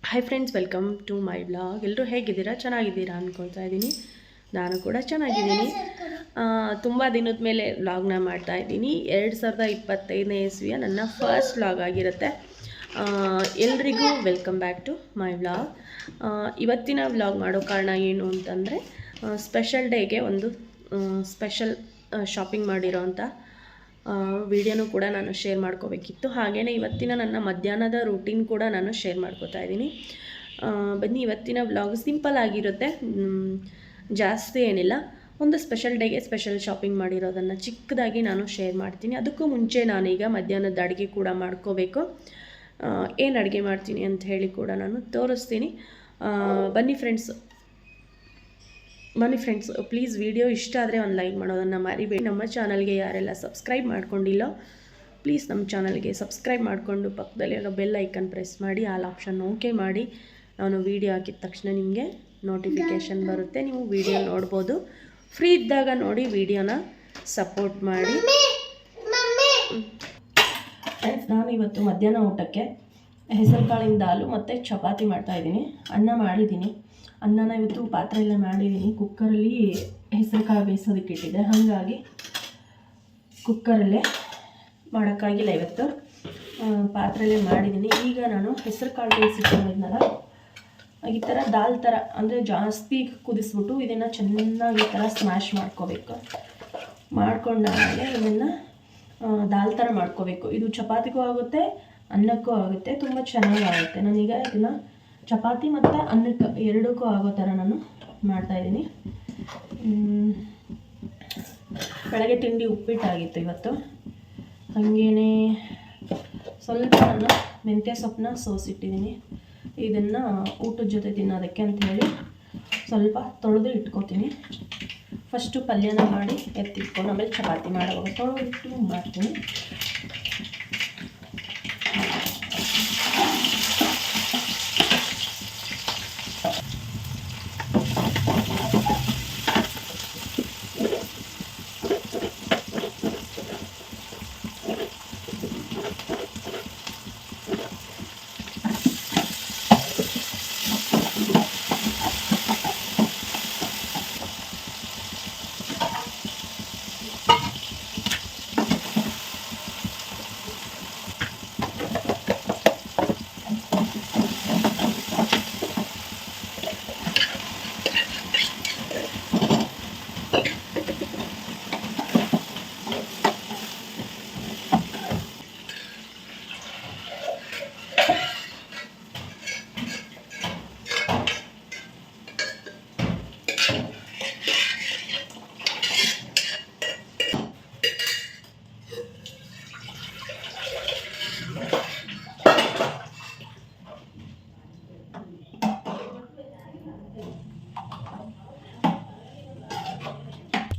Hi friends, welcome to my vlog. ಎಲ್ಲರೂ ಹೇಗಿದ್ದೀರಾ? ಚೆನ್ನಾಗಿದ್ದೀರಾ ಅಂದ್ಕೊಳ್ತಾ ಇದ್ದೀನಿ. ನಾನು ಕೂಡ ಚೆನ್ನಾಗಿದ್ದೀನಿ. ತುಂಬ ದಿನದ ಮೇಲೆ ವ್ಲಾಗ್ನ ಮಾಡ್ತಾಯಿದ್ದೀನಿ. 2025ನೇ ಇಸ್ವಿಯ ನನ್ನ ಫಸ್ಟ್ ವ್ಲಾಗ್ ಆಗಿರುತ್ತೆ. ಎಲ್ರಿಗೂ welcome back to my vlog. ಇವತ್ತಿನ ವ್ಲಾಗ್ ಮಾಡೋ ಕಾರಣ ಏನು ಅಂತಂದರೆ, ಸ್ಪೆಷಲ್ ಡೇಗೆ ಒಂದು ಸ್ಪೆಷಲ್ ಶಾಪಿಂಗ್ ಮಾಡಿರೋ ಅಂಥ ವಿಡಿಯೋನೂ ಕೂಡ ನಾನು ಶೇರ್ ಮಾಡ್ಕೋಬೇಕಿತ್ತು. ಹಾಗೆಯೇ ಇವತ್ತಿನ ನನ್ನ ಮಧ್ಯಾಹ್ನದ ರೂಟೀನ್ ಕೂಡ ನಾನು ಶೇರ್ ಮಾಡ್ಕೋತಾ ಇದ್ದೀನಿ. ಬನ್ನಿ, ಇವತ್ತಿನ ವ್ಲಾಗ್ ಸಿಂಪಲ್ ಆಗಿರುತ್ತೆ, ಜಾಸ್ತಿ ಏನಿಲ್ಲ. ಒಂದು ಸ್ಪೆಷಲ್ ಡೇಗೆ ಸ್ಪೆಷಲ್ ಶಾಪಿಂಗ್ ಮಾಡಿರೋದನ್ನು ಚಿಕ್ಕದಾಗಿ ನಾನು ಶೇರ್ ಮಾಡ್ತೀನಿ. ಅದಕ್ಕೂ ಮುಂಚೆ ನಾನೀಗ ಮಧ್ಯಾಹ್ನದ ಅಡುಗೆ ಕೂಡ ಮಾಡ್ಕೋಬೇಕು. ಏನು ಅಡುಗೆ ಮಾಡ್ತೀನಿ ಅಂತ ಹೇಳಿ ಕೂಡ ನಾನು ತೋರಿಸ್ತೀನಿ. ಬನ್ನಿ ಫ್ರೆಂಡ್ಸ್, ಪ್ಲೀಸ್ ವಿಡಿಯೋ ಇಷ್ಟ ಆದರೆ ಒಂದು ಲೈಕ್ ಮಾಡೋದನ್ನು ಮರಿಬೇಡಿ. ನಮ್ಮ ಚಾನಲ್ಗೆ ಯಾರೆಲ್ಲ ಸಬ್ಸ್ಕ್ರೈಬ್ ಮಾಡ್ಕೊಂಡಿಲ್ಲೋ ಪ್ಲೀಸ್ ನಮ್ಮ ಚಾನಲ್ಗೆ ಸಬ್ಸ್ಕ್ರೈಬ್ ಮಾಡಿಕೊಂಡು ಪಕ್ಕದಲ್ಲಿರೋ ಬೆಲ್ ಐಕನ್ ಪ್ರೆಸ್ ಮಾಡಿ, ಆಲ್ ಆಪ್ಷನ್ ಓಕೆ ಮಾಡಿ. ನಾನು ವೀಡಿಯೋ ಹಾಕಿದ ತಕ್ಷಣ ನಿಮಗೆ ನೋಟಿಫಿಕೇಷನ್ ಬರುತ್ತೆ, ನೀವು ವಿಡಿಯೋ ನೋಡ್ಬೋದು. ಫ್ರೀ ಇದ್ದಾಗ ನೋಡಿ, ವಿಡಿಯೋನ ಸಪೋರ್ಟ್ ಮಾಡಿ. ನಾನು ಇವತ್ತು ಮಧ್ಯಾಹ್ನ ಊಟಕ್ಕೆ ಹೆಸರು ಕಾಳಿನ ದಾಲು ಮತ್ತು ಚಪಾತಿ ಮಾಡ್ತಾಯಿದ್ದೀನಿ. ಅನ್ನ ಮಾಡಿದ್ದೀನಿ. ಅನ್ನನ ಇವತ್ತು ಪಾತ್ರೆಯಲ್ಲೇ ಮಾಡಿದ್ದೀನಿ. ಕುಕ್ಕರಲ್ಲಿ ಹೆಸರು ಕಾಳು ಬೇಯಿಸೋದಕ್ಕೆ ಇಟ್ಟಿದ್ದೆ, ಹಾಗಾಗಿ ಕುಕ್ಕರಲ್ಲೇ ಮಾಡೋಕ್ಕಾಗಿಲ್ಲ ಇವತ್ತು. ಪಾತ್ರೆಯಲ್ಲೇ ಮಾಡಿದ್ದೀನಿ. ಈಗ ನಾನು ಹೆಸರು ಕಾಳು ಬೇಯಿಸಿಟ್ಕೊಂಡಿದ್ನಲ್ಲ, ಈ ಥರ ದಾಲ್ ಥರ, ಅಂದರೆ ಜಾಸ್ತಿ ಕುದಿಸ್ಬಿಟ್ಟು ಇದನ್ನು ಚೆನ್ನಾಗಿ ಈ ಥರ ಸ್ಮ್ಯಾಶ್ ಮಾಡ್ಕೋಬೇಕು. ಮಾಡ್ಕೊಂಡಾದ್ಮೇಲೆ ಇದನ್ನು ದಾಲ್ ಥರ ಮಾಡ್ಕೋಬೇಕು. ಇದು ಚಪಾತಿಗೂ ಆಗುತ್ತೆ, ಅನ್ನಕ್ಕೂ ಆಗುತ್ತೆ, ತುಂಬ ಚೆನ್ನಾಗಾಗುತ್ತೆ. ನಾನೀಗ ಇದನ್ನು ಚಪಾತಿ ಮತ್ತು ಅನ್ನಕ್ಕೆ ಎರಡಕ್ಕೂ ಆಗೋ ಥರ ನಾನು ಮಾಡ್ತಾಯಿದ್ದೀನಿ. ಬೆಳಗ್ಗೆ ತಿಂಡಿ ಉಪ್ಪಿಟ್ಟಾಗಿತ್ತು ಇವತ್ತು. ಹಾಗೇ ಸ್ವಲ್ಪ ನಾನು ಮೆಂತ್ಯ ಸೊಪ್ಪನ್ನ ಸೋಸಿಟ್ಟಿದ್ದೀನಿ. ಇದನ್ನು ಊಟದ ಜೊತೆ ತಿನ್ನೋದಕ್ಕೆ ಅಂಥೇಳಿ ಸ್ವಲ್ಪ ತೊಳೆದು ಇಟ್ಕೊತೀನಿ. ಫಸ್ಟು ಪಲ್ಯನ ಮಾಡಿ ಎತ್ತಿಟ್ಕೊಂಡು ಆಮೇಲೆ ಚಪಾತಿ ಮಾಡುವಾಗ ತೊಳೆದಿಟ್ಟು ಮಾಡ್ತೀನಿ.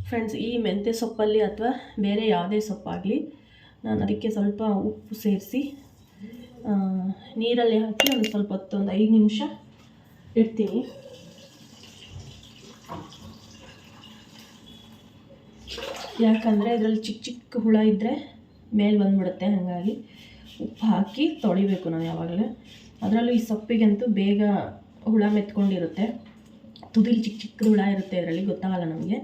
ಫ್ರೆಂಡ್ಸ್, ಈ ಮೆಂತ್ಯ ಸೊಪ್ಪಲ್ಲಿ ಅಥವಾ ಬೇರೆ ಯಾವುದೇ ಸೊಪ್ಪಾಗಲಿ, ನಾನು ಅದಕ್ಕೆ ಸ್ವಲ್ಪ ಉಪ್ಪು ಸೇರಿಸಿ ನೀರಲ್ಲಿ ಹಾಕಿ ಒಂದು ಸ್ವಲ್ಪ ಹೊತ್ತು, ಒಂದು 5 ನಿಮಿಷ ಇಡ್ತೀನಿ. ಯಾಕಂದರೆ ಇದರಲ್ಲಿ ಚಿಕ್ಕ ಚಿಕ್ಕ ಹುಳ ಇದ್ದರೆ ಮೇಲೆ ಬಂದುಬಿಡುತ್ತೆ. ಹಾಗಾಗಿ ಉಪ್ಪು ಹಾಕಿ ತೊಳಿಬೇಕು ನಾವು ಯಾವಾಗಲೂ. ಅದರಲ್ಲೂ ಈ ಸೊಪ್ಪಿಗಂತೂ ಬೇಗ ಹುಳ ಮೆತ್ಕೊಂಡಿರುತ್ತೆ. ತುದಿಲಿ ಚಿಕ್ಕ ಚಿಕ್ಕ ಹುಳ ಇರುತ್ತೆ, ಇದರಲ್ಲಿ ಗೊತ್ತಾಗಲ್ಲ ನಮಗೆ.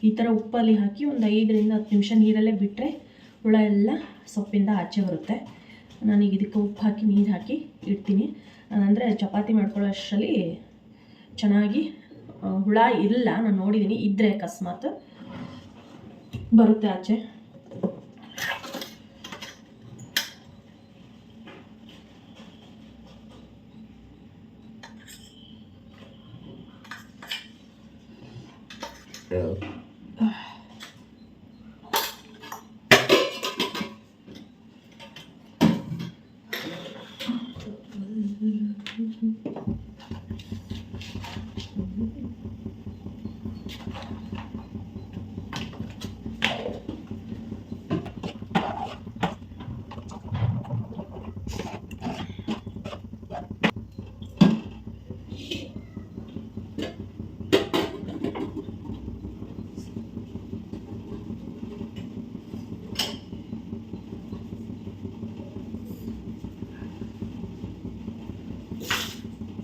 ಈ ಥರ ಉಪ್ಪಲ್ಲಿ ಹಾಕಿ ಒಂದು 5 ರಿಂದ 10 ನಿಮಿಷ ನೀರಲ್ಲೇ ಬಿಟ್ಟರೆ ಹುಳ ಎಲ್ಲ ಸೊಪ್ಪಿಂದ ಆಚೆ ಬರುತ್ತೆ. ನಾನೀಗ ಇದಕ್ಕೆ ಉಪ್ಪು ಹಾಕಿ ನೀರು ಹಾಕಿ ಇಡ್ತೀನಿ. ಅಂದರೆ ಚಪಾತಿ ಮಾಡ್ಕೊಳ್ಳೋ ಅಷ್ಟರಲ್ಲಿ ಚೆನ್ನಾಗಿ ಹುಳ ಇಲ್ಲ, ನಾನು ನೋಡಿದ್ದೀನಿ. ಇದ್ದರೆ ಅಕಸ್ಮಾತ್ ಬರುತ್ತೆ ಆಚೆ.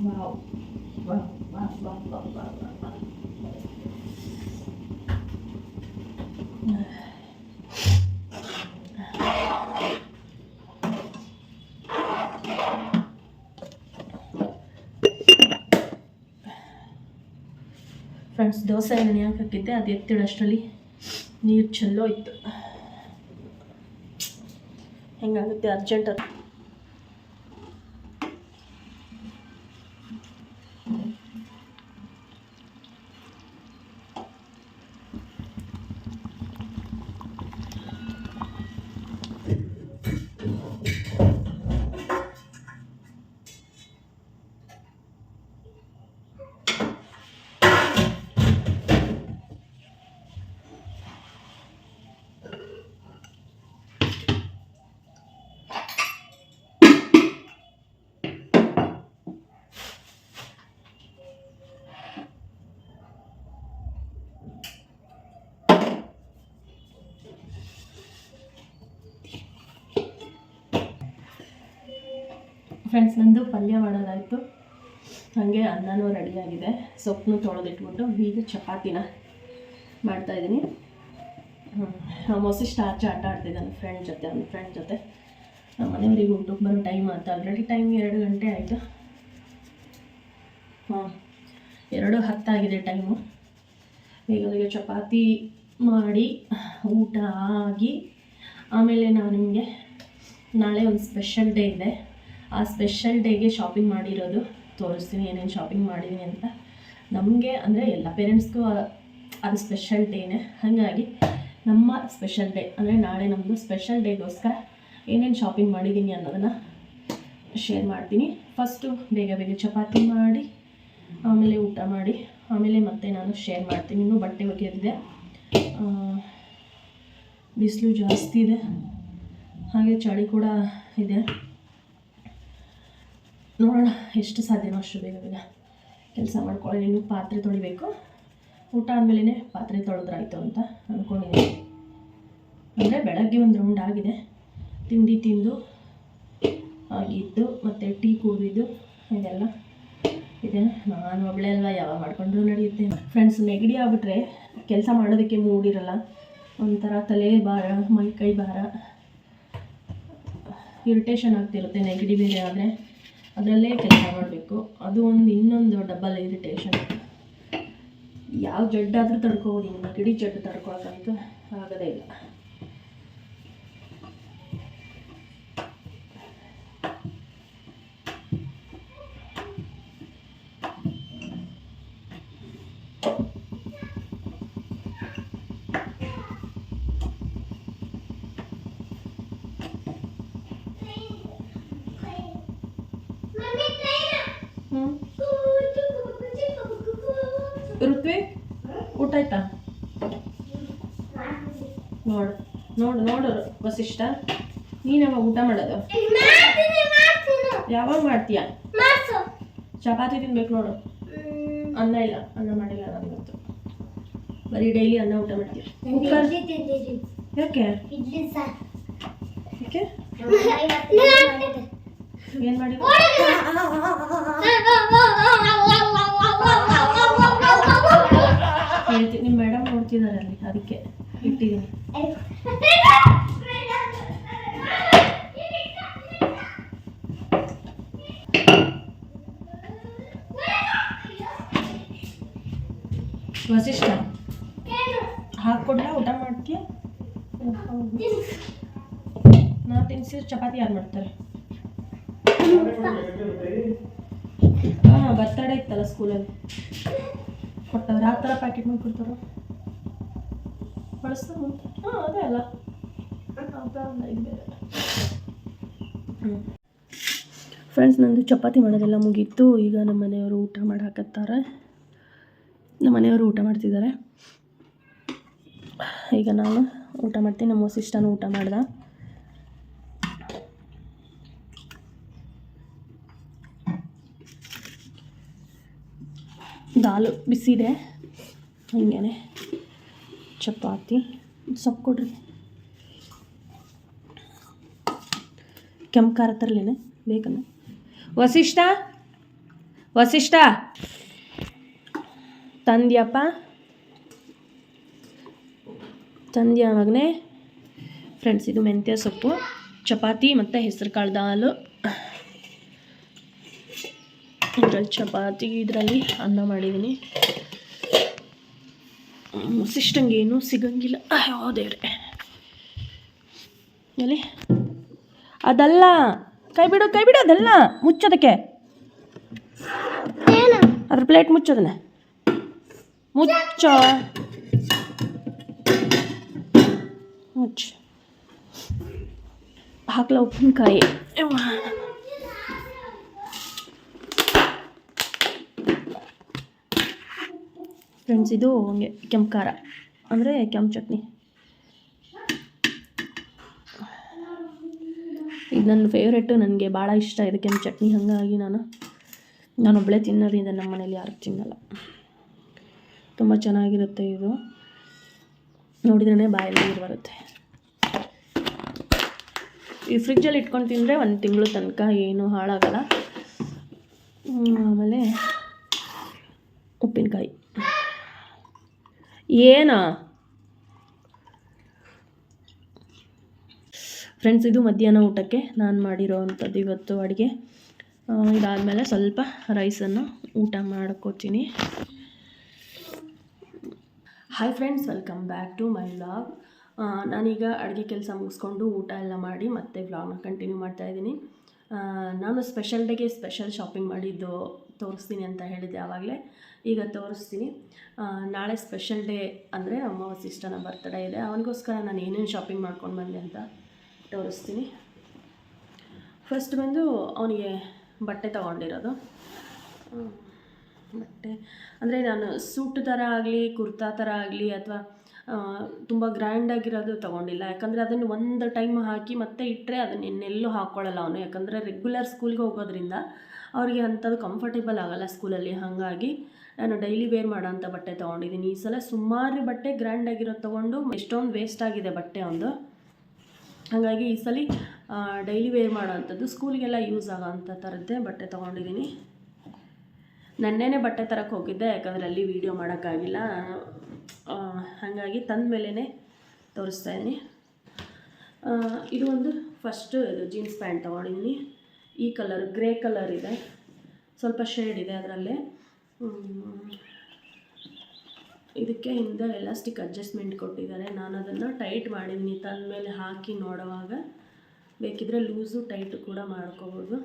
Wow wow wow wow wow wow wow. Friends, dosa ನೆನೆಯಕ್ಕೆ ಹಾಕಿದ್ದೆ, ಅದು ಎತ್ತಿಡೋಷ್ಟರಲ್ಲಿ ನೀರು ಚೆಲ್ಲೋಯ್ತು. ಹೆಂಗಾಗುತ್ತೆ ಅರ್ಜೆಂಟ್ ಅದು. ಫ್ರೆಂಡ್ಸ್, ನಂದು ಪಲ್ಯ ಮಾಡೋದಾಯಿತು, ಹಾಗೆ ಅನ್ನನೂ ರೆಡಿಯಾಗಿದೆ. ಸೊಪ್ಪನ್ನು ತೊಳೆದಿಟ್ಬಿಟ್ಟು ಈಗ ಚಪಾತಿನ ಮಾಡ್ತಾಯಿದ್ದೀನಿ. ಮೊಸಿಷ್ಟ ಆಚೆ ಆಟ ಆಡ್ತಿದ್ದಾನೆ ಫ್ರೆಂಡ್ ಜೊತೆ. ನಮ್ಮ ಮನೆಯವ್ರಿಗೆ ಊಟಕ್ಕೆ ಬರೋ ಟೈಮ್ ಆಯ್ತು. ಆಲ್ರೆಡಿ ಟೈಮ್ 2 ಗಂಟೆ ಆಯಿತು. 2:10 ಟೈಮು. ಈಗ ಚಪಾತಿ ಮಾಡಿ ಊಟ ಆಗಿ ಆಮೇಲೆ ನಾವು ನಿಮಗೆ ನಾಳೆ ಒಂದು ಸ್ಪೆಷಲ್ ಡೇ ಇದೆ. ಆ ಸ್ಪೆಷಲ್ ಡೇಗೆ ಶಾಪಿಂಗ್ ಮಾಡಿರೋದು ತೋರಿಸ್ತೀನಿ, ಏನೇನು ಶಾಪಿಂಗ್ ಮಾಡಿದ್ದೀನಿ ಅಂತ. ನಮಗೆ ಅಂದರೆ ಎಲ್ಲ ಪೇರೆಂಟ್ಸ್ಗೂ ಅದು ಸ್ಪೆಷಲ್ ಡೇನೇ. ಹಾಗಾಗಿ ನಮ್ಮ ಸ್ಪೆಷಲ್ ಡೇ ಅಂದರೆ ನಾಳೆ ನಮ್ಮದು ಸ್ಪೆಷಲ್ ಡೇಗೋಸ್ಕರ ಏನೇನು ಶಾಪಿಂಗ್ ಮಾಡಿದ್ದೀನಿ ಅನ್ನೋದನ್ನು ಶೇರ್ ಮಾಡ್ತೀನಿ. ಫಸ್ಟು ಬೇಗ ಚಪಾತಿ ಮಾಡಿ ಆಮೇಲೆ ಊಟ ಮಾಡಿ ಆಮೇಲೆ ಮತ್ತೆ ನಾನು ಶೇರ್ ಮಾಡ್ತೀನಿ. ಇನ್ನೂ ಬಟ್ಟೆ ಒಗೆದಿದೆ, ಬಿಸಿಲು ಜಾಸ್ತಿ ಇದೆ, ಹಾಗೆ ಚಳಿ ಕೂಡ ಇದೆ. ನೋಡೋಣ ಎಷ್ಟು ಸಾಧ್ಯನೋ ಅಷ್ಟು ಬೇಗ ಕೆಲಸ ಮಾಡ್ಕೊಳ್ಳಿ. ಇನ್ನೂ ಪಾತ್ರೆ ತೊಳಿಬೇಕು. ಊಟ ಆದಮೇಲೆ ಪಾತ್ರೆ ತೊಳೆದ್ರಾಯ್ತು ಅಂತ ಅಂದ್ಕೊಂಡಿದ್ದೀನಿ. ಅಂದರೆ ಬೆಳಗ್ಗೆ ಒಂದು ರೌಂಡ್ ಆಗಿದೆ, ತಿಂಡಿ ತಿಂದು ಆಗಿದ್ದು ಮತ್ತು ಟೀ ಕುಡಿದು ಇದೆಲ್ಲ ಇದೆ. ನಾನು ಒಬ್ಬಳೇ ಅಲ್ವಾ, ಯಾವಾಗ ಮಾಡಿಕೊಂಡ್ರೂ ನಡೆಯುತ್ತೆ. ಫ್ರೆಂಡ್ಸ್, ನೆಗಡಿ ಆಗಿಬಿಟ್ರೆ ಕೆಲಸ ಮಾಡೋದಕ್ಕೆ ಮೂಡಿರಲ್ಲ. ಒಂಥರ ತಲೆ ಭಾರ, ಮೈ ಭಾರ, ಇರಿಟೇಷನ್ ಆಗ್ತಿರುತ್ತೆ. ನೆಗಡಿ ಬೇರೆ ಆದರೆ ಅದರಲ್ಲೇ ಕೆಲಸ ಮಾಡಬೇಕು. ಅದು ಇನ್ನೊಂದು ಡಬಲ್ ಇರಿಟೇಷನ್. ಯಾವ ಜಡ್ಡಾದರೂ ತಡ್ಕೋಬೋದು, ನೆಗಡಿ ಜಡ್ಡು ತಡ್ಕೊಳಕ್ಕಂತೂ ಆಗೋದೇ ಇಲ್ಲ. ಋತ್ವಿಕ್, ಊಟ ಆಯ್ತಾ? ನೋಡು ವಸಿಷ್ಠ, ನೀನು ಯಾವಾಗ ಊಟ ಮಾಡೋದು? ಯಾವಾಗ ಮಾಡ್ತೀಯ? ಚಪಾತಿ ತಿನ್ಬೇಕು ನೋಡು. ಅನ್ನ ಇಲ್ಲ, ಅನ್ನ ಮಾಡಿಲ್ಲ ನಾನು ಇವತ್ತು. ಬರೀ ಡೈಲಿ ಅನ್ನ ಊಟ ಮಾಡ್ತೀಯ. ಯಾಕೆ ಏನು ಮಾಡಿ? ಹೇಳ್ತೀನಿ, ನಿಮ್ಮ ಮೇಡಮ್ ನೋಡ್ತಿದ್ದಾರೆ ಅಲ್ಲಿ, ಅದಕ್ಕೆ ಇಟ್ಟಿದ್ದೀನಿ. ವಸಿಷ್ಠ, ಹಾಕ್ಕೊಡ್ಲ? ಊಟ ಮಾಡ್ತೀಯ? ನಾ ತಿನ್ಸಿದ್ರೆ ಚಪಾತಿ ಯಾರು ಮಾಡ್ತಾರೆ? ಬರ್ತಡೇ ಇತ್ತಲ್ಲ ಸ್ಕೂಲಲ್ಲಿ, ಕೊಟ್ಟವ್ರು. ಆ ಥರ ಪ್ಯಾಕೆಟ್ ಮಾಡಿ ಕೊಡ್ತಾರೋ ಬಳಸ್ತಾರೆ. ಅದೇ ಅಲ್ಲ, ಇದು ಬೇರೆ. ಫ್ರೆಂಡ್ಸ್, ನಂದು ಚಪಾತಿ ಮಾಡೋದೆಲ್ಲ ಮುಗೀತು. ಈಗ ನಮ್ಮ ಮನೆಯವರು ಊಟ ಮಾಡಿ ಹಾಕತ್ತಾರೆ. ನಮ್ಮ ಮನೆಯವರು ಊಟ ಮಾಡ್ತಿದ್ದಾರೆ. ಈಗ ನಾನು ಊಟ ಮಾಡ್ತೀನಿ. ನಮ್ಮ ವಸಿಷ್ಠನೂ ಊಟ ಮಾಡ್ದ. ದಾಲು ಬಿಸಿದೆ, ಹಂಗೇ ಚಪಾತಿ. ಸೊಪ್ಪು ಕೊಡ್ರಿ. ಕೆಂಪು ಖಾರ ತರಲೇನೆ ಬೇಕನ್ನ? ವಸಿಷ್ಠ, ವಸಿಷ್ಠ ತಂದ್ಯಪ್ಪ, ತಂದ್ಯ ಮಗನೇ. ಫ್ರೆಂಡ್ಸ್, ಇದು ಮೆಂತ್ಯ ಸೊಪ್ಪು, ಚಪಾತಿ ಮತ್ತು ಹೆಸರು ಕಾಳು ದಾಲು. ಇದರಲ್ಲಿ ಚಪಾತಿ, ಇದರಲ್ಲಿ ಅನ್ನ ಮಾಡಿದ್ದೀನಿ. ವಸಿಷ್ಠಂಗೇನು ಸಿಗಂಗಿಲ್ಲ. ಅಯ್ಯೋ ದೇವ್ರೆ, ಎಲ್ಲಿ ಅದಲ್ಲ, ಕೈ ಬಿಡು ಅದಲ್ಲ, ಮುಚ್ಚೋದಕ್ಕೆ. ಅದ್ರ ಪ್ಲೇಟ್ ಮುಚ್ಚೋದನ್ನ ಮುಚ್ಚ. ಹಾಕ್ಲ ಉಪ್ಪಿನಕಾಯಿ. ಫ್ರೆಂಡ್ಸ್, ಇದು ಹಂಗೆ ಕೆಂಪು ಖಾರ ಅಂದರೆ ಕೆಂಪು ಚಟ್ನಿ. ಇದು ನನ್ನ ಫೇವ್ರೆಟ್ಟು, ನನಗೆ ಭಾಳ ಇಷ್ಟ ಇದೆ ಕೆಂಪು ಚಟ್ನಿ. ಹಾಗಾಗಿ ನಾನೊಬ್ಬಳೇ ತಿನ್ನೋದ್ರಿಂದ ನಮ್ಮ ಮನೇಲಿ ಯಾರು ತಿನ್ನಲ್ಲ. ತುಂಬ ಚೆನ್ನಾಗಿರುತ್ತೆ ಇದು, ನೋಡಿದ್ರೇ ಬಾಯಲ್ಲಿ ನೀರು ಬರುತ್ತೆ. ಈ ಫ್ರಿಜ್ಜಲ್ಲಿ ಇಟ್ಕೊಂಡು ತಿಂದರೆ 1 ತಿಂಗಳು ತನಕ ಏನೂ ಹಾಳಾಗಲ್ಲ. ಆಮೇಲೆ ಉಪ್ಪಿನಕಾಯಿ ಏನಾ ಫ್ರೆಂಡ್ಸ್, ಇದು ಮಧ್ಯಾಹ್ನ ಊಟಕ್ಕೆ ನಾನು ಮಾಡಿರೋ ಅಂಥದ್ದು ಇವತ್ತು ಅಡುಗೆ. ಇದಾದಮೇಲೆ ಸ್ವಲ್ಪ ರೈಸನ್ನು ಊಟ ಮಾಡ್ಕೋತೀನಿ. Hi friends, welcome back to my vlog. ನಾನೀಗ ಅಡುಗೆ ಕೆಲಸ ಮುಗಿಸ್ಕೊಂಡು ಊಟ ಎಲ್ಲ ಮಾಡಿ ಮತ್ತೆ ವ್ಲಾಗ್ನ ಕಂಟಿನ್ಯೂ ಮಾಡ್ತಾಯಿದ್ದೀನಿ. ನಾನು ಸ್ಪೆಷಲ್ ಡೇಗೆ ಸ್ಪೆಷಲ್ ಶಾಪಿಂಗ್ ಮಾಡಿದ್ದು ತೋರಿಸ್ತೀನಿ ಅಂತ ಹೇಳಿದ್ದೆ ಆವಾಗಲೇ. ಈಗ ತೋರಿಸ್ತೀನಿ. ನಾಳೆ ಸ್ಪೆಷಲ್ ಡೇ ಅಂದರೆ ನಮ್ಮ ವಸಿಷ್ಠನ ಬರ್ತ್ಡೇ ಇದೆ. ಅವನಿಗೋಸ್ಕರ ನಾನು ಏನೇನು ಶಾಪಿಂಗ್ ಮಾಡ್ಕೊಂಡು ಬಂದೆ ಅಂತ ತೋರಿಸ್ತೀನಿ. ಫಸ್ಟ್ ಬಂದು ಅವನಿಗೆ ಬಟ್ಟೆ ತೊಗೊಂಡಿರೋದು. ಬಟ್ಟೆ ಅಂದರೆ ನಾನು ಸೂಟ್ ಥರ ಆಗಲಿ, ಕುರ್ತಾ ಥರ ಆಗಲಿ ಅಥವಾ ತುಂಬ ಗ್ರ್ಯಾಂಡಾಗಿರೋದು ತೊಗೊಂಡಿಲ್ಲ. ಯಾಕಂದರೆ ಅದನ್ನು ಒಂದು ಟೈಮ್ ಹಾಕಿ ಮತ್ತೆ ಇಟ್ಟರೆ ಅದನ್ನು ಇನ್ನೆಲ್ಲೂ ಹಾಕ್ಕೊಳ್ಳಲ್ಲ ಅವನು. ಯಾಕಂದರೆ ರೆಗ್ಯುಲರ್ ಸ್ಕೂಲ್ಗೆ ಹೋಗೋದ್ರಿಂದ ಅವರಿಗೆ ಅಂಥದ್ದು ಕಂಫರ್ಟೇಬಲ್ ಆಗೋಲ್ಲ ಸ್ಕೂಲಲ್ಲಿ. ಹಾಗಾಗಿ ನಾನು ಡೈಲಿ ವೇರ್ ಮಾಡೋಂಥ ಬಟ್ಟೆ ತೊಗೊಂಡಿದ್ದೀನಿ. ಈ ಸಲ ಸುಮಾರು ಬಟ್ಟೆ ಗ್ರ್ಯಾಂಡಾಗಿರೋದು ತೊಗೊಂಡು ಎಷ್ಟೊಂದು ವೇಸ್ಟ್ ಆಗಿದೆ ಬಟ್ಟೆ ಒಂದು. ಹಾಗಾಗಿ ಈ ಸಲ ಡೈಲಿ ವೇರ್ ಮಾಡೋವಂಥದ್ದು, ಸ್ಕೂಲಿಗೆಲ್ಲ ಯೂಸ್ ಆಗೋವಂಥ ಥರದ್ದೇ ಬಟ್ಟೆ ತೊಗೊಂಡಿದ್ದೀನಿ. ನೆನ್ನೆನೇ ಬಟ್ಟೆ ತರಕ್ಕೆ ಹೋಗಿದ್ದೆ, ಯಾಕಂದರೆ ಅಲ್ಲಿ ವೀಡಿಯೋ ಮಾಡೋಕ್ಕಾಗಿಲ್ಲ. ಹಾಗಾಗಿ ತಂದ ಮೇಲೇ ತೋರಿಸ್ತಾ ಇದ್ದೀನಿ. ಇದು ಒಂದು ಫಸ್ಟು ಇದು ಜೀನ್ಸ್ ಪ್ಯಾಂಟ್ ತೊಗೊಂಡಿದ್ದೀನಿ. ಈ ಕಲರ್ ಗ್ರೇ ಕಲರ್ ಇದೆ, ಸ್ವಲ್ಪ ಶೇಡ್ ಇದೆ ಅದರಲ್ಲೇ. ಇದಕ್ಕೆ ಹಿಂದೆ ಎಲಾಸ್ಟಿಕ್ ಅಡ್ಜಸ್ಟ್ಮೆಂಟ್ ಕೊಟ್ಟಿದ್ದಾರೆ. ನಾನು ಅದನ್ನು ಟೈಟ್ ಮಾಡಿದ್ದೀನಿ. ತಂದ ಮೇಲೆ ಹಾಕಿ ನೋಡುವಾಗ ಬೇಕಿದ್ದರೆ ಲೂಸು ಟೈಟು ಕೂಡ ಮಾಡ್ಕೋಬೋದು.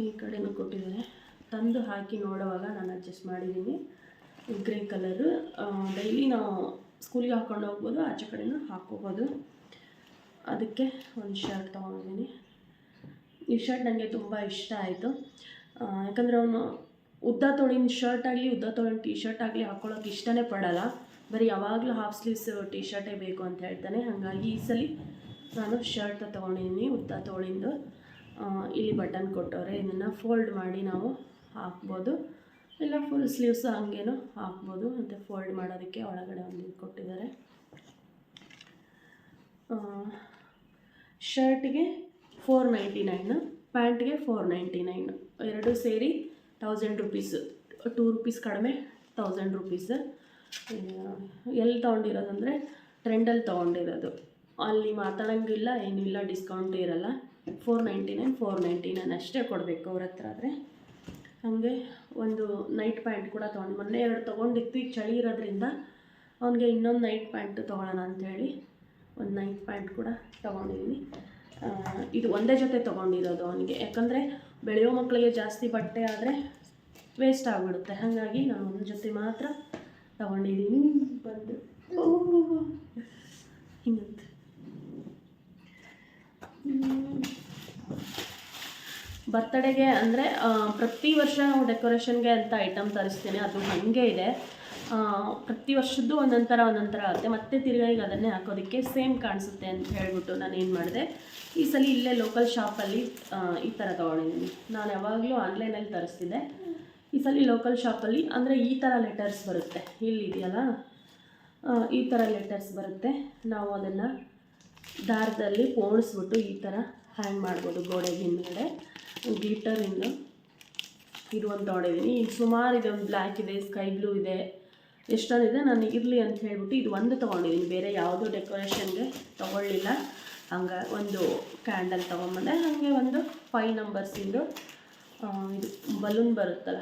ಈ ಕಡೆನೂ ಕೊಟ್ಟಿದ್ದಾರೆ. ತಂದು ಹಾಕಿ ನೋಡುವಾಗ ನಾನು ಅಡ್ಜಸ್ಟ್ ಮಾಡಿದ್ದೀನಿ. ಗ್ರೇ ಕಲರು ಡೈಲಿ ನಾವು ಸ್ಕೂಲಿಗೆ ಹಾಕ್ಕೊಂಡು ಹೋಗ್ಬೋದು, ಆಚೆ ಕಡೆನೂ ಹಾಕ್ಕೋಬೋದು. ಅದಕ್ಕೆ ಒಂದು ಶರ್ಟ್ ತೊಗೊಂಡಿದ್ದೀನಿ. ಈ ಶರ್ಟ್ ನನಗೆ ತುಂಬ ಇಷ್ಟ ಆಯಿತು. ಯಾಕಂದರೆ ಅವನು ಉದ್ದ ತೋಳಿನ ಶರ್ಟ್ ಆಗಲಿ, ಉದ್ದ ತೋಳಿನ ಟೀ ಶರ್ಟ್ ಆಗಲಿ ಹಾಕ್ಕೊಳ್ಳೋಕೆ ಇಷ್ಟನೇ ಪಡಲ್ಲ. ಬರೀ ಯಾವಾಗಲೂ ಹಾಫ್ ಸ್ಲೀವ್ಸ್ ಟೀ ಶರ್ಟೇ ಬೇಕು ಅಂತ ಹೇಳ್ತಾನೆ. ಹಾಗಾಗಿ ಈ ಸಲ ನಾನು ಶರ್ಟ್ ತೊಗೊಂಡಿದ್ದೀನಿ ಉದ್ದ ತೋಳಿಂದು. ಇಲ್ಲಿ ಬಟನ್ ಕೊಟ್ಟವ್ರೆ, ಇದನ್ನು ಫೋಲ್ಡ್ ಮಾಡಿ ನಾವು ಹಾಕ್ಬೋದು, ಇಲ್ಲ ಫುಲ್ ಸ್ಲೀವ್ಸ್ ಹಂಗೇನೋ ಹಾಕ್ಬೋದು. ಮತ್ತು ಫೋಲ್ಡ್ ಮಾಡೋದಕ್ಕೆ ಒಳಗಡೆ ಒಂದು ಇದು ಕೊಟ್ಟಿದ್ದಾರೆ. ಶರ್ಟಿಗೆ 499, ಪ್ಯಾಂಟ್ಗೆ 499, ಎರಡೂ ಸೇರಿ 1000 ರೂಪೀಸು. 2 ರೂಪೀಸ್ ಕಡಿಮೆ, 1000 ರೂಪೀಸ್. ಎಲ್ಲಿ ತೊಗೊಂಡಿರೋದಂದರೆ ಟ್ರೆಂಡಲ್ಲಿ ತೊಗೊಂಡಿರೋದು. ಅಲ್ಲಿ ಮಾತಾಡೋಂಗಿಲ್ಲ, ಏನಿಲ್ಲ, ಡಿಸ್ಕೌಂಟ್ ಇರಲ್ಲ. 499 ಅಷ್ಟೇ ಕೊಡಬೇಕು ಅವ್ರ ಹತ್ರ. ಆದರೆ ಹಾಗೆ ಒಂದು ನೈಟ್ ಪ್ಯಾಂಟ್ ಕೂಡ ತೊಗೊಂಡು, ಮೊನ್ನೆ 2 ತೊಗೊಂಡಿತ್ತು. ಈಗ ಚಳಿ ಇರೋದ್ರಿಂದ ಅವನಿಗೆ ಇನ್ನೊಂದು ನೈಟ್ ಪ್ಯಾಂಟ್ ತೊಗೊಳ್ಳೋಣ ಅಂಥೇಳಿ ಒಂದು ನೈಟ್ ಪ್ಯಾಂಟ್ ಕೂಡ ತೊಗೊಂಡಿದ್ದೀನಿ. ಇದು ಒಂದೇ ಜೊತೆ ತೊಗೊಂಡಿರೋದು ಅವನಿಗೆ. ಯಾಕಂದರೆ ಬೆಳೆಯೋ ಮಕ್ಕಳಿಗೆ ಜಾಸ್ತಿ ಬಟ್ಟೆ ಆದರೆ ವೇಸ್ಟ್ ಆಗಿಬಿಡುತ್ತೆ. ಹಾಗಾಗಿ ನಾನು ಒಂದು ಜೊತೆ ಮಾತ್ರ ತೊಗೊಂಡಿದ್ದೀನಿ. ಬಂದು ಹಿಂಗಂತ ಬರ್ತಡೆಗೆ ಅಂದರೆ ಪ್ರತಿ ವರ್ಷ ನಾವು ಡೆಕೋರೇಷನ್ಗೆ ಅಂತ ಐಟಮ್ ತರಿಸ್ತೀನಿ. ಅದು ಹಾಗೆ ಇದೆ. ಪ್ರತಿ ವರ್ಷದ್ದು ಒಂದೊಂದು ಥರ ಆಗುತ್ತೆ. ಮತ್ತೆ ತಿರ್ಗಾ ಈಗ ಅದನ್ನೇ ಹಾಕೋದಕ್ಕೆ ಸೇಮ್ ಕಾಣಿಸುತ್ತೆ ಅಂತ ಹೇಳ್ಬಿಟ್ಟು ನಾನು ಏನು ಮಾಡಿದೆ, ಈ ಸಲ ಇಲ್ಲೇ ಲೋಕಲ್ ಶಾಪಲ್ಲಿ ಈ ಥರ ತೊಗೊಂಡಿದ್ದೀನಿ. ನಾನು ಯಾವಾಗಲೂ ಆನ್ಲೈನಲ್ಲಿ ತರಿಸ್ತಿದ್ದೆ. ಈ ಸಲ ಲೋಕಲ್ ಶಾಪಲ್ಲಿ ಅಂದರೆ ಈ ಥರ ಲೆಟರ್ಸ್ ಬರುತ್ತೆ. ಇಲ್ಲಿದೆಯಲ್ಲ, ಈ ಥರ ಲೆಟರ್ಸ್ ಬರುತ್ತೆ. ನಾವು ಅದನ್ನು ದಾರದಲ್ಲಿ ಪೋಣಿಸ್ಬಿಟ್ಟು ಈ ಥರ ಹ್ಯಾಂಗ್ ಮಾಡ್ಬೋದು ಗೋಡೆಗೆ ಹಿಂದ್ಗಡೆ. ಗ್ಲಿಟರಿಂದ ಇದು ಒಂದು ತೊಗೊಂಡಿದ್ದೀನಿ. ಈಗ ಸುಮಾರು ಇದೆ, ಒಂದು ಬ್ಲ್ಯಾಕ್ ಇದೆ, ಸ್ಕೈ ಬ್ಲೂ ಇದೆ, ಎಷ್ಟೊಂದಿದೆ. ನಾನು ಇರಲಿ ಅಂತ ಹೇಳ್ಬಿಟ್ಟು ಇದು ಒಂದು ತೊಗೊಂಡಿದ್ದೀನಿ, ಬೇರೆ ಯಾವುದೂ ಡೆಕೋರೇಷನ್ಗೆ ತೊಗೊಳ್ಳಿಲ್ಲ. ಹಂಗೆ ಒಂದು ಕ್ಯಾಂಡಲ್ ತೊಗೊಂಬಂದೆ. ಹಾಗೆ ಒಂದು 5 ನಂಬರ್ಸಿಂದು ಇದು ಬಲೂನ್ ಬರುತ್ತಲ್ಲ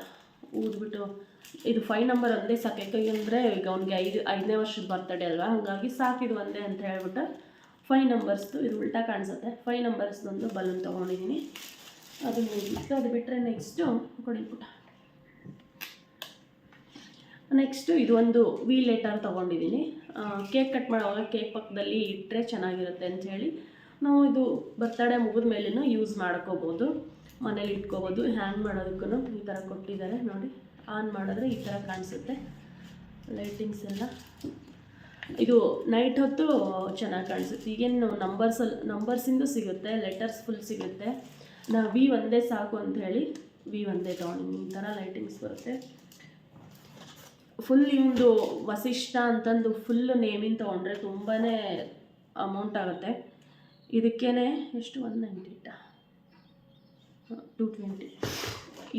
ಊದ್ಬಿಟ್ಟು, ಇದು 5 ನಂಬರ್ ಒಂದೇ ಸಾಕು. ಯಾಕೆಂದರೆ ಈಗ ಅವ್ನಿಗೆ 5ನೇ ವರ್ಷದ ಬರ್ತಡೇ ಅಲ್ವಾ, ಹಾಗಾಗಿ ಸಾಕಿದು ಒಂದೇ ಅಂತ ಹೇಳ್ಬಿಟ್ಟು 5 ನಂಬರ್ಸ್ದು, ಇದು ಉಲ್ಟಾ ಕಾಣಿಸುತ್ತೆ, 5 ನಂಬರ್ಸ್ದೊಂದು ಬಲೂನ್ ತೊಗೊಂಡಿದ್ದೀನಿ. ಅದು ಮುಗಿತು. ಅದು ಬಿಟ್ಟರೆ ನೆಕ್ಸ್ಟು ಕೊಡಿಬಿಟ್ಟು ನೆಕ್ಸ್ಟು ಇದು ಒಂದು ವಿ ಲೆಟರ್ ತೊಗೊಂಡಿದ್ದೀನಿ. ಕೇಕ್ ಕಟ್ ಮಾಡುವಾಗ ಕೇಕ್ ಪಕ್ಕದಲ್ಲಿ ಇಟ್ಟರೆ ಚೆನ್ನಾಗಿರುತ್ತೆ ಅಂಥೇಳಿ ನಾವು ಇದು ಬರ್ತಡೇ ಮುಗಿದ ಮೇಲೂ ಯೂಸ್ ಮಾಡ್ಕೋಬೋದು, ಮನೇಲಿ ಇಟ್ಕೋಬೋದು. ಹ್ಯಾಂಗ್ ಮಾಡೋದಕ್ಕೂ ಈ ಥರ ಕೊಟ್ಟಿದ್ದಾರೆ ನೋಡಿ. ಆನ್ ಮಾಡಿದ್ರೆ ಈ ಥರ ಕಾಣಿಸುತ್ತೆ ಲೈಟಿಂಗ್ಸ್ ಎಲ್ಲ. ಇದು ನೈಟ್ ಹೊತ್ತು ಚೆನ್ನಾಗಿ ಕಾಣಿಸುತ್ತೆ. ಈಗೇನು ನಂಬರ್ಸಿಂದು ಸಿಗುತ್ತೆ, ಲೆಟರ್ಸ್ ಫುಲ್ ಸಿಗುತ್ತೆ. ನಾವು ವಿ ಒಂದೇ ಸಾಕು ಅಂತ ಹೇಳಿ ವಿ ಒಂದೇ ತೊಗೊಂಡಿದ್ದೀನಿ. ಈ ಥರ ಲೈಟಿಂಗ್ಸ್ ಬರುತ್ತೆ. ಫುಲ್ ಇವಂದು ವಸಿಷ್ಠ ಅಂತಂದು ಫುಲ್ಲು ನೇಮಿಂಗ್ ತೊಗೊಂಡ್ರೆ ತುಂಬಾ ಅಮೌಂಟ್ ಆಗುತ್ತೆ. ಇದಕ್ಕೇ ಎಷ್ಟು 198 220,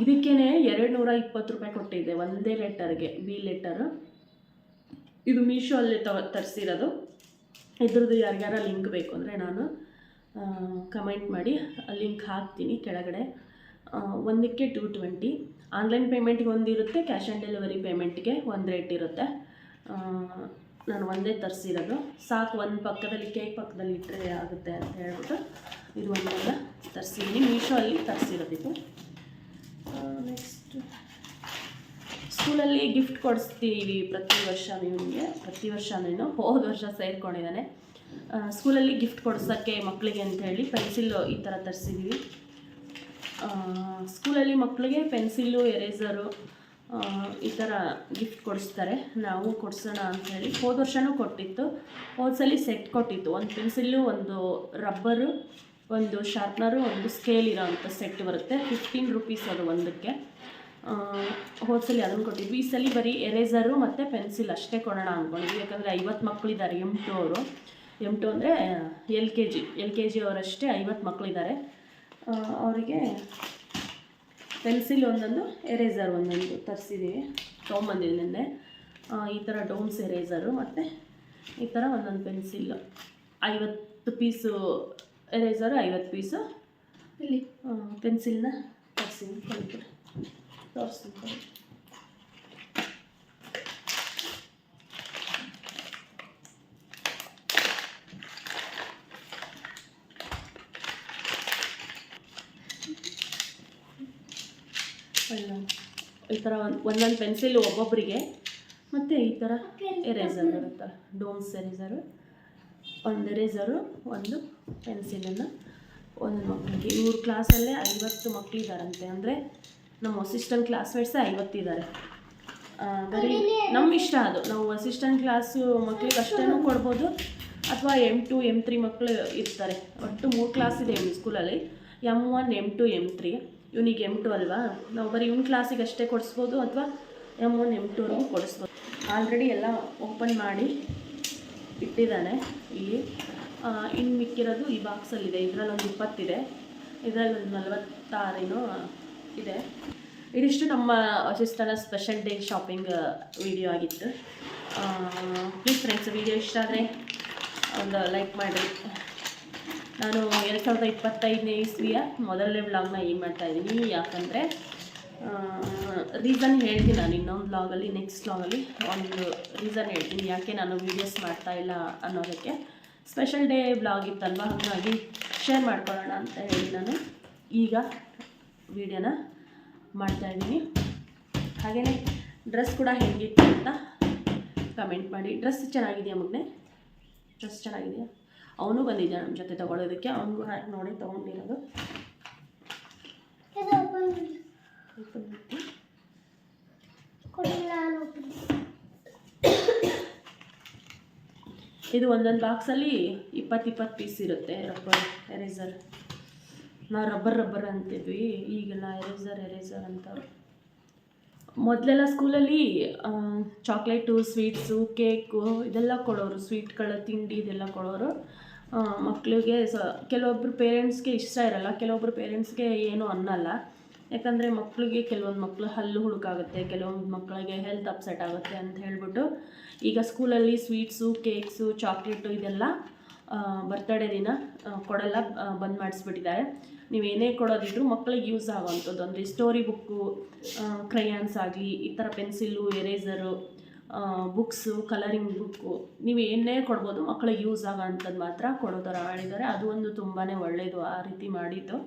ಇದಕ್ಕೇ 220 ರೂಪಾಯಿ ಕೊಟ್ಟಿದ್ದೆ ಒಂದೇ ಲೆಟರ್ಗೆ, ವಿ ಲೆಟರು. ಇದು ಮೀಶೋ ಅಲ್ಲಿ ತರಿಸಿರೋದು. ಇದ್ರದ್ದು ಯಾರಿಗಾರ ಲಿಂಕ್ ಬೇಕು ಅಂದರೆ ನಾನು ಕಮೆಂಟ್ ಮಾಡಿ ಲಿಂಕ್ ಹಾಕ್ತೀನಿ ಕೆಳಗಡೆ. ಒಂದಕ್ಕೆ 220. ಆನ್ಲೈನ್ ಪೇಮೆಂಟ್ಗೆ ಒಂದಿರುತ್ತೆ, ಕ್ಯಾಶ್ ಆನ್ ಡೆಲಿವರಿ ಪೇಮೆಂಟ್ಗೆ ಒಂದು ರೇಟ್ ಇರುತ್ತೆ. ನಾನು ಒಂದೇ ತರಿಸಿರೋದು ಸಾಕು. ಒಂದು ಪಕ್ಕದಲ್ಲಿ ಕೇಕ್ ಪಕ್ಕದಲ್ಲಿ ಇಟ್ಟರೆ ಆಗುತ್ತೆ ಅಂತ ಹೇಳ್ಬಿಟ್ಟು ಇದು ಒಂದೆಲ್ಲ ತರಿಸಿದ್ದೀನಿ. ಮೀಶೋ ಅಲ್ಲಿ ತರಿಸಿರೋದಿತ್ತು. ನೆಕ್ಸ್ಟ್ ಸ್ಕೂಲಲ್ಲಿ ಗಿಫ್ಟ್ ಕೊಡಿಸ್ತೀವಿ ಪ್ರತಿ ವರ್ಷ. ಪ್ರತಿ ವರ್ಷ ಹೋದ ವರ್ಷ ಸೇರಿಕೊಂಡಿದ್ದಾನೆ. ಸ್ಕೂಲಲ್ಲಿ ಗಿಫ್ಟ್ ಕೊಡ್ಸೋಕ್ಕೆ ಮಕ್ಕಳಿಗೆ ಅಂಥೇಳಿ ಪೆನ್ಸಿಲ್ಲು ಈ ಥರ ತರಿಸಿದ್ದೀವಿ. ಸ್ಕೂಲಲ್ಲಿ ಮಕ್ಕಳಿಗೆ ಪೆನ್ಸಿಲ್ಲು, ಎರೇಸರು ಈ ಥರ ಗಿಫ್ಟ್ ಕೊಡಿಸ್ತಾರೆ. ನಾವು ಕೊಡಿಸೋಣ ಅಂಥೇಳಿ ಹೋದ ವರ್ಷವೂ ಕೊಟ್ಟಿತ್ತು. ಹೋದ ಸಲ ಸೆಟ್ ಕೊಟ್ಟಿತ್ತು, ಒಂದು ಪೆನ್ಸಿಲ್ಲು, ಒಂದು ರಬ್ಬರು, ಒಂದು ಶಾರ್ಪ್ನರು, ಒಂದು ಸ್ಕೇಲ್ ಇರೋ ಅಂಥ ಸೆಟ್ ಬರುತ್ತೆ. 15 ರೂಪೀಸ್ ಅದು ಒಂದಕ್ಕೆ. ಹೋದ ಸಲ ಅದನ್ನು ಕೊಟ್ಟಿದ್ವಿ. ಈ ಸಲ ಬರೀ ಎರೇಸರು ಮತ್ತು ಪೆನ್ಸಿಲ್ ಅಷ್ಟೇ ಕೊಡೋಣ ಅಂದ್ಕೊಂಡಿದ್ವಿ. ಯಾಕಂದರೆ 50 ಮಕ್ಕಳಿದ್ದಾರೆ. M2 ಅವರು, M2 ಅಂದರೆ ಎಲ್ ಕೆ ಜಿ ಅವರಷ್ಟೇ 50 ಮಕ್ಕಳಿದ್ದಾರೆ. ಅವರಿಗೆ ಪೆನ್ಸಿಲ್ ಒಂದೊಂದು, ಎರೇಸರ್ ಒಂದೊಂದು ತರಿಸಿದ್ದೀವಿ, ತೊಗೊಂಬಂದಿದ್ದೀನಿ ನಿನ್ನೆ. ಈ ಥರ ಡೋಮ್ಸ್ ಎರೇಸರು ಮತ್ತು ಈ ಥರ ಒಂದೊಂದು ಪೆನ್ಸಿಲ್ಲು. 50 ಪೀಸು ಎರೇಸರು, 50 ಪೀಸು ಇಲ್ಲಿ ಪೆನ್ಸಿಲ್ನ ತರಿಸಿದ್ದೀನಿ. ತೋರಿಸ್ತೀನಿ. ಈ ಥರ ಒಂದೊಂದು ಪೆನ್ಸಿಲ್ ಒಬ್ಬೊಬ್ಬರಿಗೆ, ಮತ್ತು ಈ ಥರ ಎರೇಸರ್ ಬರುತ್ತಲ್ಲ, ಡೋಮ್ಸ್ ಎರೇಸರು, ಒಂದು ಎರೇಸರು, ಒಂದು ಪೆನ್ಸಿಲನ್ನು ಒಂದೊಂದು ಮಕ್ಕಳಿಗೆ. ಇವ್ರ ಕ್ಲಾಸಲ್ಲೇ 50 ಮಕ್ಕಳಿದ್ದಾರಂತೆ. ಅಂದರೆ ನಮ್ಮ ಅಸಿಸ್ಟೆಂಟ್ ಕ್ಲಾಸ್ಮೇಟ್ಸೇ 50 ಇದ್ದಾರೆ. ಬರೀ ನಮ್ಮ ಇಷ್ಟ ಅದು. ನಾವು ಅಸಿಸ್ಟೆಂಟ್ ಕ್ಲಾಸು ಮಕ್ಕಳಿಗೆ ಅಷ್ಟೇ ಕೊಡ್ಬೋದು, ಅಥವಾ M2 M3 ಮಕ್ಕಳು ಇರ್ತಾರೆ. ಒಟ್ಟು 3 ಕ್ಲಾಸ್ ಇದೆ ಈ ಸ್ಕೂಲಲ್ಲಿ, M1 M2 M3. ಇವನಿಗೆ M2 ಅಲ್ವಾ, ನಾವು ಬರೀ ಇವ್ನ ಕ್ಲಾಸಿಗೆ ಅಷ್ಟೇ ಕೊಡಿಸ್ಬೋದು, ಅಥವಾ M1 M2ವರೆಗೂ ಕೊಡಿಸ್ಬೋದು. ಆಲ್ರೆಡಿ ಎಲ್ಲ ಓಪನ್ ಮಾಡಿ ಇಟ್ಟಿದ್ದಾನೆ ಇಲ್ಲಿ. ಇನ್ನು ಮಿಕ್ಕಿರೋದು ಈ ಬಾಕ್ಸಲ್ಲಿದೆ. ಇದರಲ್ಲೊಂದು 20 ಇದೆ, ಇದರಲ್ಲೊಂದು 46 ಇದೆ. ಇದಿಷ್ಟು ನಮ್ಮ assistant special day shopping video ಆಗಿತ್ತು. ಪ್ಲೀಸ್ ಫ್ರೆಂಡ್ಸ್, ವಿಡಿಯೋ ಇಷ್ಟ ಆದರೆ ಒಂದು ಲೈಕ್ ಮಾಡಿರಿ. ನಾನು 2025ನೇ ಇಸ್ವಿಯ ಮೊದಲನೇ ವ್ಲಾಗ್ನ ಏನು ಮಾಡ್ತಾಯಿದ್ದೀನಿ, ಯಾಕಂದರೆ ರೀಸನ್ ಹೇಳ್ತೀನಿ ನಾನು ಇನ್ನೊಂದು ವ್ಲಾಗಲ್ಲಿ, ನೆಕ್ಸ್ಟ್ ವ್ಲಾಗಲ್ಲಿ ಒಂದು ರೀಸನ್ ಹೇಳ್ತೀನಿ ಯಾಕೆ ನಾನು ವೀಡಿಯೋಸ್ ಮಾಡ್ತಾಯಿಲ್ಲ ಅನ್ನೋದಕ್ಕೆ. ಸ್ಪೆಷಲ್ ಡೇ ವ್ಲಾಗ್ ಇತ್ತಲ್ವ, ಹಾಗಾಗಿ ಶೇರ್ ಮಾಡ್ಕೊಳ್ಳೋಣ ಅಂತ ಹೇಳಿ ನಾನು ಈಗ ವೀಡಿಯೋನ ಮಾಡ್ತಾಯಿದ್ದೀನಿ. ಹಾಗೆಯೇ ಡ್ರೆಸ್ ಕೂಡ ಹೇಗಿತ್ತು ಅಂತ ಕಮೆಂಟ್ ಮಾಡಿ. ಡ್ರೆಸ್ ಚೆನ್ನಾಗಿದೆಯಾ ಮಗನೇ? ಡ್ರೆಸ್ ಚೆನ್ನಾಗಿದೆಯಾ? ಅವನು ಬಂದಿದ್ದ ನಮ್ಮ ಜೊತೆ ತೊಗೊಳೋದಕ್ಕೆ, ಅವನಿಗೂ ಹಾಕಿ ನೋಡಿ ತೊಗೊಂಡಿರೋದು. ಇದು ಒಂದೊಂದು ಬಾಕ್ಸಲ್ಲಿ 20 ಪೀಸ್ ಇರುತ್ತೆ. ರಬ್ಬರ್ ಎರೇಸರ್, ನಾವು ರಬ್ಬರ್ ಅಂತಿದ್ವಿ, ಈಗೆಲ್ಲ ಎರೇಸರ್ ಅಂತ. ಮೊದಲೆಲ್ಲ ಸ್ಕೂಲಲ್ಲಿ ಚಾಕ್ಲೇಟು, ಸ್ವೀಟ್ಸು, ಕೇಕು ಇದೆಲ್ಲ ಕೊಡೋರು, ಸ್ವೀಟ್ಗಳ ತಿಂಡಿ ಇದೆಲ್ಲ ಕೊಡೋರು ಮಕ್ಕಳಿಗೆ. ಕೆಲವೊಬ್ಬರು ಪೇರೆಂಟ್ಸ್ಗೆ ಇಷ್ಟ ಇರಲ್ಲ, ಕೆಲವೊಬ್ಬರು ಪೇರೆಂಟ್ಸ್ಗೆ ಏನೂ ಅನ್ನಲ್ಲ. ಯಾಕಂದರೆ ಮಕ್ಕಳಿಗೆ ಕೆಲವೊಂದು ಮಕ್ಕಳು ಹಲ್ಲು ಹುಳುಕಾಗುತ್ತೆ, ಕೆಲವೊಂದು ಮಕ್ಕಳಿಗೆ ಹೆಲ್ತ್ ಅಪ್ಸೆಟ್ ಆಗುತ್ತೆ ಅಂತ ಹೇಳ್ಬಿಟ್ಟು ಈಗ ಸ್ಕೂಲಲ್ಲಿ ಸ್ವೀಟ್ಸು, ಕೇಕ್ಸು, ಚಾಕ್ಲೇಟು ಇದೆಲ್ಲ ಬರ್ತಡೇ ದಿನ ಕೊಡಲ್ಲ, ಬಂದ್ ಮಾಡಿಸ್ಬಿಟ್ಟಿದ್ದಾರೆ. ನೀವೇನೇ ಕೊಡೋದಿದ್ರು ಮಕ್ಕಳಿಗೆ ಯೂಸ್ ಆಗೋವಂಥದ್ದು, ಅಂದರೆ ಸ್ಟೋರಿ ಬುಕ್ಕು, ಕ್ರಯಾನ್ಸ್ ಆಗಲಿ, ಈ ಥರ pencil, eraser, books, colouring book, ನೀವು ಏನೇ ಕೊಡ್ಬೋದು, ಮಕ್ಕಳಿಗೆ ಯೂಸ್ ಆಗೋ ಅಂಥದ್ದು ಮಾತ್ರ ಕೊಡೋ ಥರ ಮಾಡಿದ್ದಾರೆ. ಅದು ಒಂದು ತುಂಬಾ ಒಳ್ಳೆಯದು ಆ ರೀತಿ ಮಾಡಿದ್ದು.